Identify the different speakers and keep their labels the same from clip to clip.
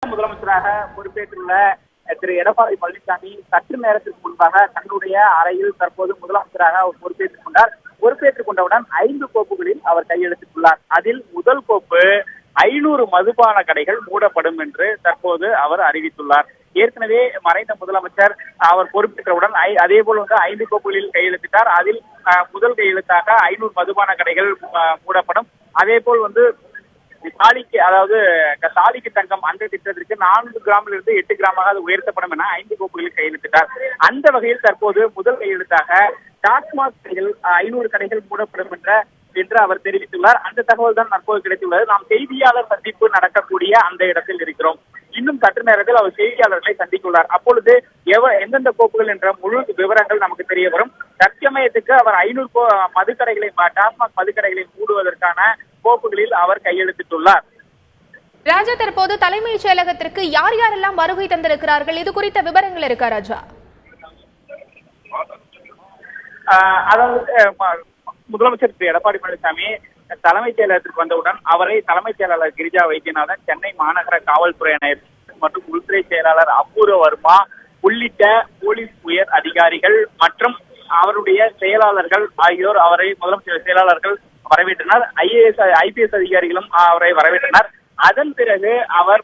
Speaker 1: முதலமைச்சராக பொறுப்பேற்றுள்ள திரு எடப்பாடி பழனிசாமி சற்று நேரத்திற்கு முன்பாக தன்னுடைய அறையில் தற்போது முதலமைச்சராக அவர் பொறுப்பேற்றுக் கொண்டார். பொறுப்பேற்றுக் கொண்டவுடன் 5 கோப்புகளில் அவர் கையெழுத்திட்டுள்ளார். அதில் முதல் கோப்பு 500 மதுபான கடைகள் மூடப்படும் என்று தற்போது அவர் அறிவித்துள்ளார். ஏற்கனவே மறைந்த முதலமைச்சர் அவர் பொறுப்பேற்றவுடன் அதே போல் 5 கோப்புகளில் கையெழுத்திட்டார். அதில் முதல் கையெழுத்தாக 500 மதுபான கடைகள் மூடப்படும். அதே போல் தாலிக்கு, அதாவது தாலிக்கு தங்கம் அந்த திட்டத்திற்கு 4 கிராமிலிருந்து 8 கிராமாக அது உயர்த்தப்படும் என 5 கோப்புகளில் கையெழுத்திட்டார். அந்த வகையில் தற்போது முதல் கையெழுத்தாக டாஸ்மாக் கடைகள் 500 கடைகள் மூடப்படும் என்று அவர் தெரிவித்துள்ளார். அந்த தகவல் தான் தற்போது கிடைத்துள்ளது. நாம் செய்தியாளர் சந்திப்பு நடக்கக்கூடிய அந்த இடத்தில் இருக்கிறோம். இன்னும் சற்று நேரத்தில் அவர் செய்தியாளர்களை சந்தித்துள்ளார். அப்பொழுது எந்தெந்த கோப்புகள் என்ற முழு விவரங்கள் நமக்கு தெரிய வரும். தற்சமயத்துக்கு அவர் 500 மதுக்கடைகளை, டாஸ்மாக் மதுக்கடைகளை மூடுவதற்கான கோப்புகளில் அவர் கையெழுத்திட்டுள்ளார்.
Speaker 2: ராஜா, தற்போது தலைமைச் செயலகத்திற்கு யார் யாரெல்லாம் வருகை தந்திருக்கிறார்கள்? இது குறித்த விவரங்கள் இருக்கா ராஜா?
Speaker 1: அதாவது முதலமைச்சர் திரு எடப்பாடி பழனிசாமி தலைமைச் செயலகத்திற்கு வந்தவுடன் அவரை தலைமைச் செயலாளர் கிரிஜா வைத்தியநாதன், சென்னை மாநகர காவல்துறை ஆணையர் மற்றும் உள்துறை செயலாளர் அபூர்வ வர்மா உள்ளிட்ட போலீஸ் உயர் அதிகாரிகள் மற்றும் அவருடைய செயலாளர்கள் ஆகியோர் அவரை முதலமைச்சர் செயலாளர்கள் வரவேற்றனர். IPS அதிகாரிகளும் அவரை வரவேற்றனர். அதன் பிறகு அவர்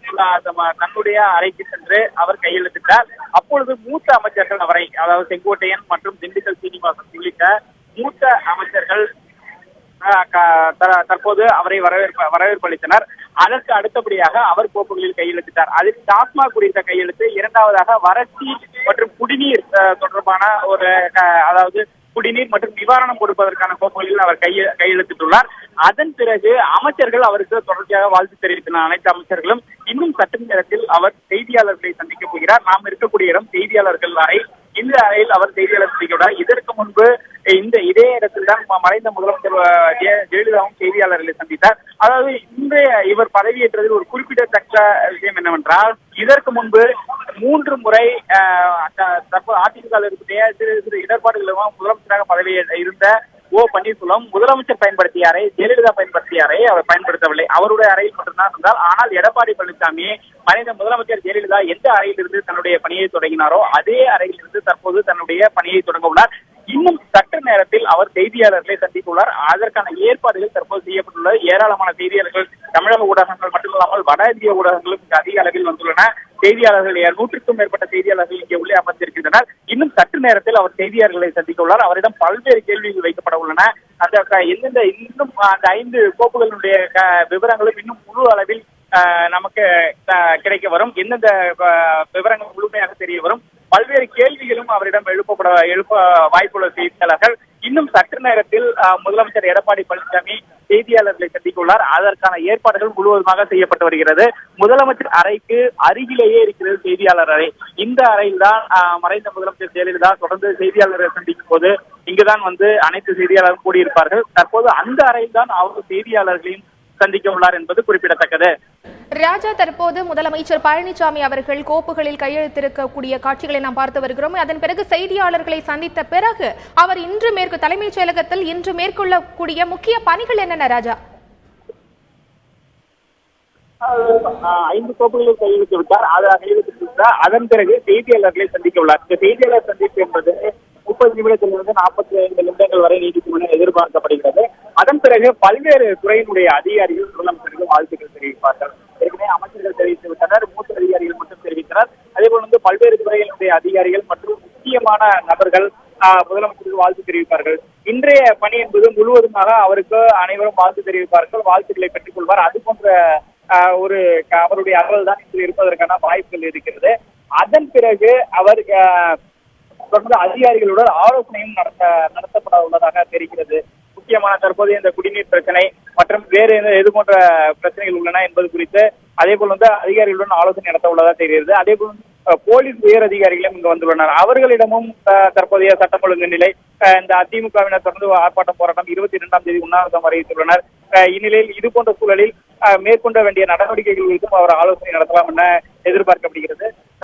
Speaker 1: தன்னுடைய அறைக்கு சென்று அவர் கையெழுத்திட்டார். அப்பொழுது மூத்த அமைச்சர்கள் அவரை, அதாவது செங்கோட்டையன் மற்றும் திண்டுக்கல் சீனிவாசன் உள்ளிட்ட மூத்த அமைச்சர்கள் தற்போது அவரை வரவேற்பு அளித்தனர். அதற்கு அடுத்தபடியாக அவர் கோப்புகளில் கையெழுத்திட்டார். அதில் டாஸ்மாக் குறித்த கையெழுத்து, இரண்டாவதாக வறட்சி மற்றும் குடிநீர் தொடர்பான அதாவது குடிநீர் மற்றும் நிவாரணம் கொடுப்பதற்கான கோப்புகளில் அவர் கையெழுத்திட்டுள்ளார். அதன் பிறகு அமைச்சர்கள் அவருக்கு தொடர்ச்சியாக வாழ்த்து தெரிவித்தனர். அனைத்து அமைச்சர்களும். இன்னும் சற்று நேரத்தில் அவர் செய்தியாளர்களை சந்திக்கப் போகிறார். நாம் இருக்கக்கூடிய இடம் செய்தியாளர்கள் அறை. இந்த அறையில் அவர் செய்தியாளர் சந்திக்கிறார். இதற்கு முன்பு இதே இடத்தில் தான் மறைந்த முதலமைச்சர் ஜெயலலிதாவும் செய்தியாளர்களை சந்தித்தார். அதாவது இன்றைய இவர் பதவியேற்றதில் ஒரு குறிப்பிடத்தக்க விஷயம் என்னவென்றால், இதற்கு முன்பு 3 முறை தற்போது அதிமுக இருக்கக்கூடிய சிறு இடர்பாடுகளும் முதலமைச்சராக பதவியில் இருந்த பன்னீர்செல்வம் முதலமைச்சர் பயன்படுத்திய அறை, ஜெயலலிதா பயன்படுத்திய அறை அவர் பயன்படுத்தவில்லை. அவருடைய அறையில் மட்டும்தான் இருந்தார். ஆனால் எடப்பாடி பழனிசாமி மறைந்த முதலமைச்சர் ஜெயலலிதா எந்த அறையிலிருந்து தன்னுடைய பணியை தொடங்கினாரோ அதே அறையிலிருந்து தற்போது தன்னுடைய பணியை தொடங்க உள்ளார். இன்னும் சற்று நேரத்தில் அவர் செய்தியாளர்களை சந்திக்க உள்ளார். அதற்கான ஏற்பாடுகள் தற்போது செய்யப்பட்டுள்ளது. ஏராளமான செய்தியாளர்கள், தமிழக ஊடகங்கள் மட்டுமல்லாமல் வட இந்திய ஊடகங்களும் இங்கு அதிக அளவில் வந்துள்ளன. செய்தியாளர்கள் 100க்கும் மேற்பட்ட செய்தியாளர்கள் இங்கே உள்ளே அமர்ந்திருக்கின்றனர். இன்னும் சற்று நேரத்தில் அவர் செய்தியாளர்களை சந்திக்க உள்ளார். அவரிடம் பல்வேறு கேள்விகள் வைக்கப்பட உள்ளன. இன்னும் அந்த 5 கோப்புகளுடைய விவரங்களும் இன்னும் முழு அளவில் நமக்கு கிடைக்க வரும். எந்தெந்த விவரங்கள் முழுமையாக தெரிய வரும். பல்வேறு கேள்விகளும் அவரிடம் எழுப்ப வாய்ப்புள்ள செய்தியாளர்கள். இன்னும் சற்று நேரத்தில் முதலமைச்சர் எடப்பாடி பழனிசாமி செய்தியாளர்களை சந்திக்க உள்ளார். அதற்கான ஏற்பாடுகள் முழுவதுமாக செய்யப்பட்டு வருகிறது. முதலமைச்சர் அறைக்கு அருகிலேயே இருக்கிறது செய்தியாளர் அறை. இந்த அறையில் தான் மறைந்த முதலமைச்சர் ஜெயலலிதா தொடர்ந்து செய்தியாளர்களை சந்திக்கும் போது இங்குதான் அனைத்து செய்தியாளர்களும் கூடியிருப்பார்கள். தற்போது அந்த அறையில் தான் அவர் செய்தியாளர்களையும் சந்திக்க உள்ளார் என்பது குறிப்பிடத்தக்கது.
Speaker 2: ராஜா, தற்போது முதலமைச்சர் பழனிசாமி அவர்கள் கோப்புகளில் கையெழுத்திருக்கக்கூடிய காட்சிகளை நாம் பார்த்து வருகிறோம். அதன் பிறகு செய்தியாளர்களை சந்தித்த பிறகு அவர் தலைமைச் செயலகத்தில் இன்று மேற்கொள்ளக்கூடிய முக்கிய பணிகள் என்னென்ன ராஜா?
Speaker 1: 5 கோப்புகளில் கையெழுத்து விட்டார். அதன் பிறகு செய்தியாளர்களை சந்திக்க உள்ளார். இந்த செய்தியாளர் சந்திப்பு என்பது 30 நிமிடத்திலிருந்து 45 நிமிடங்கள் வரை நீடிக்கும் என எதிர்பார்க்கப்படுகிறது. அதன் பிறகு பல்வேறு துறையினுடைய அதிகாரிகள் முதலமைச்சருக்கு வாழ்த்துக்கள் தெரிவிப்பார்கள். ஏற்கனவே அமைச்சர்கள் தெரிவித்து விட்டனர். மூத்த அதிகாரிகள் மட்டும் தெரிவித்தனர். அதேபோல் பல்வேறு துறைகளுடைய அதிகாரிகள் மற்றும் முக்கியமான நபர்கள் முதலமைச்சருக்கு வாழ்த்து தெரிவிப்பார்கள். இன்றைய பணி என்பது முழுவதுமாக அவருக்கு அனைவரும் வாழ்த்து தெரிவிப்பார்கள், வாழ்த்துக்களை பெற்றுக் கொள்வார். அது போன்ற அவருடைய அகவல் தான் இன்று இருப்பதற்கான வாய்ப்புகள் இருக்கிறது. அதன் பிறகு அவர் தொடர்ந்து அதிகாரிகளுடன் ஆலோசனையும் நடத்தப்பட உள்ளதாக தெரிகிறது. முக்கியமான தற்போது இந்த குடிநீர் பிரச்சனை மற்றும் வேறு எது போன்ற பிரச்சனைகள் உள்ளன என்பது குறித்து அதேபோல் அதிகாரிகளுடன் ஆலோசனை நடத்த உள்ளதாக தெரிகிறது. அதேபோல் போலீஸ் உயர் அதிகாரிகளும் இங்கு வந்துள்ளனர். அவர்களிடமும் தற்போதைய சட்டம் ஒழுங்கு நிலை, இந்த அதிமுகவினர் தொடர்ந்து ஆர்ப்பாட்டம் போராட்டம் 22ஆம் தேதி உண்ணாவிரதம் அறிவித்துள்ளனர். இந்நிலையில் இது போன்ற சூழலில் மேற்கொள்ள வேண்டிய நடவடிக்கைகள் குறித்தும் அவர் ஆலோசனை நடத்தலாம் என எதிர்பார்க்கப்படுகிறது.